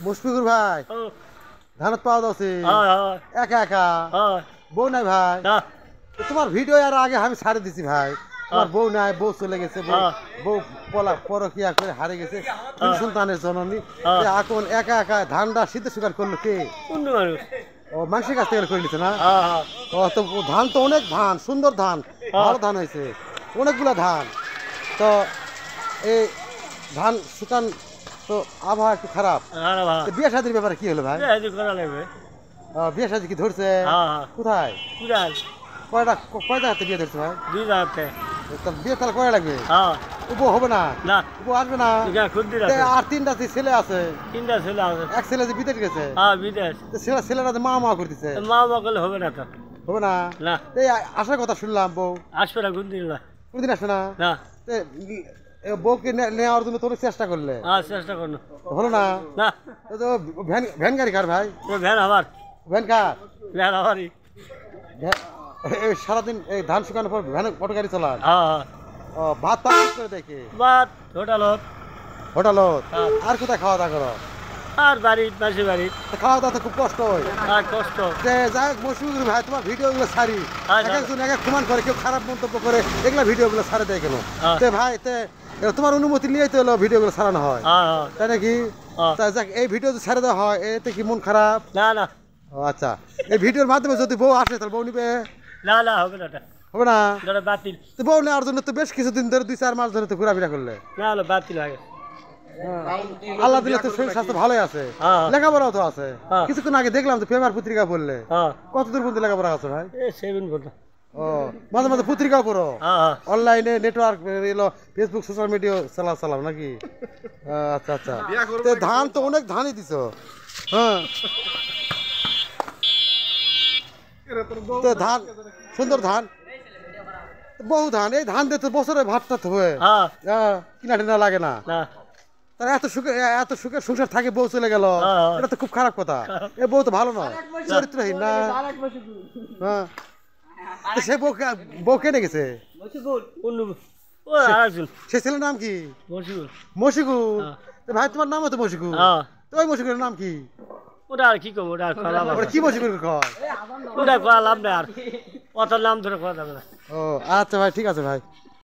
মুশফিকুর ভাই ও ধানত পাওয়া যাচ্ছে হ্যাঁ একা একা হ্যাঁ বউ নাই ভাই না তো তোমার ভিডিও আর আগে আমি ছাড়ে দিছি ভাই তোমার বউ নাই বউ চলে গেছে বউ পরকিয়া করে হারে গেছে তিন সন্তানের জননী এখন একা একা ধানটা শীতে স্বীকার করলো কে অন্য মানুষ ও মানুষের কাছ থেকে করে নিচ্ছে না হ্যাঁ ও তো ধান তো অনেক ধান সুন্দর ধান ভালো ধান হয়েছে অনেকগুলো ধান তো এই ধান শুকান তো আবহাওয়া একটু খারাপ আরে ভাই তো বিয়ে শাদির ব্যাপারে কি হলো ভাই এই যে করা লাগবে বিয়ে শাদি কি ধরছে হ্যাঁ কোথায় কুড়াল কয়টা হাতে বিয়ে ধরছে ভাই 2000 টাকা তো বিয়ে তাহলে করা লাগবে হ্যাঁ উপ হবে না না উপ আসবে না এটা খুদ্দির তে আছে আর তিনটা ছেলে আছে তিনটা ছেলে আছে এক ছেলে যে বিদেশ গেছে হ্যাঁ বিদেশ তো ছেলেরা তো মা মা করতেছে মা মা করলে হবে না তো হবে না না এই আসার কথা শুনলাম বউ আসবে না খুদ্দির না কোনদিন আসবে না না তে বউকে নেওয়ার জন্য তোর চেষ্টা করলে হ্যাঁ চেষ্টা করুন হলো না না তো ভ্যান গাড়ি কার ভাই ও ভ্যান আমার ভ্যান কার ভ্যান আমারই এই সারাদিন এই ধান শুকানোর পর ভ্যান অটো গাড়ি চালান হ্যাঁ ও ভাত পাক করে দেখে বাদ হোটেলত হোটেলত আর কোথায় খাওয়া দাওয়া করো আর বাড়ি পাশে বাড়ি তো খাওয়া দাওয়া তো খুব কষ্ট হয় আর কষ্ট যে যাই হোক মশিউর ভাই তোমার ভিডিওগুলো ছাড়ি হ্যাঁ, এক একজন এক এক প্রমাণ করে কেউ খারাপ মন্তব্য করে এগুলা ভিডিওগুলো ছাড়ে দেয় কেন হ্যাঁ। তে ভাই তোমার অনুমতি নিয়েই তো হলো ভিডিওগুলো ছাড়ানো হয় হ্যাঁ তাই নাকি হ্যাঁ। তা যাক এই ভিডিও যদি ছাড়ে দেওয়া হয় এতে কি মন খারাপ না না ও আচ্ছা এই ভিডিওর মাধ্যমে যদি বউ আসে তাহলে বউ নিবে না না হবে না এটা হবে না এটা বাতিল তো বউ নেওয়ার জন্য তো বেশ কিছুদিন ধরে 2-4 মাস ধরে তো ঘোরাফেরা করলে না হলো বাতিল হয়ে গেছে আল্লাহ দিলে তো শরীর স্বাস্থ্য ভালোই আছে হ্যাঁ। লেখাপড়াও তো আছে হ্যাঁ। কিছুক্ষণ আগে দেখলাম তো পেপার পত্রিকা বললে হ্যাঁ কত দূর পর্যন্ত লেখাপড়া আছে ভাই এ 7 পর্যন্ত ও মাঝে মাঝে পত্রিকাও পড়ো হ্যাঁ অনলাইনে নেটওয়ার্ক এলো ফেসবুক সোশ্যাল মিডিয়া চালাও নাকি আচ্ছা আচ্ছা তো ধান তো অনেক ধানই দিছো হ্যাঁ তো ধান সুন্দর ধান বহু ধান এই ধান দিয়ে তো বছরে ভাতটা তো হয় হ্যাঁ কিনা টিনা লাগে না না তারা এত সুখের সংসার থাকে বউ চলে গেল হ্যাঁ। এটা তো খুব খারাপ কথা এ বউ তো ভালো নয় চরিত্রহীন না হ্যাঁ তো সে বউ কেনে গেছে অন্য ও আরেকজন সে ছেলের নাম কি মশিউর মশিকুর হ্যাঁ। তো ভাই তোমার নামও তো মশিকুর হ্যাঁ তো ওই মশিকুরের নাম কি ওটা আর কি করবো ওটা আর করা লাভ ওরা কি মশিকুর কয় ওটা করা লাভ নেই আর অত নাম ধরে করা যাবে না ও আচ্ছা ভাই ঠিক আছে ভাই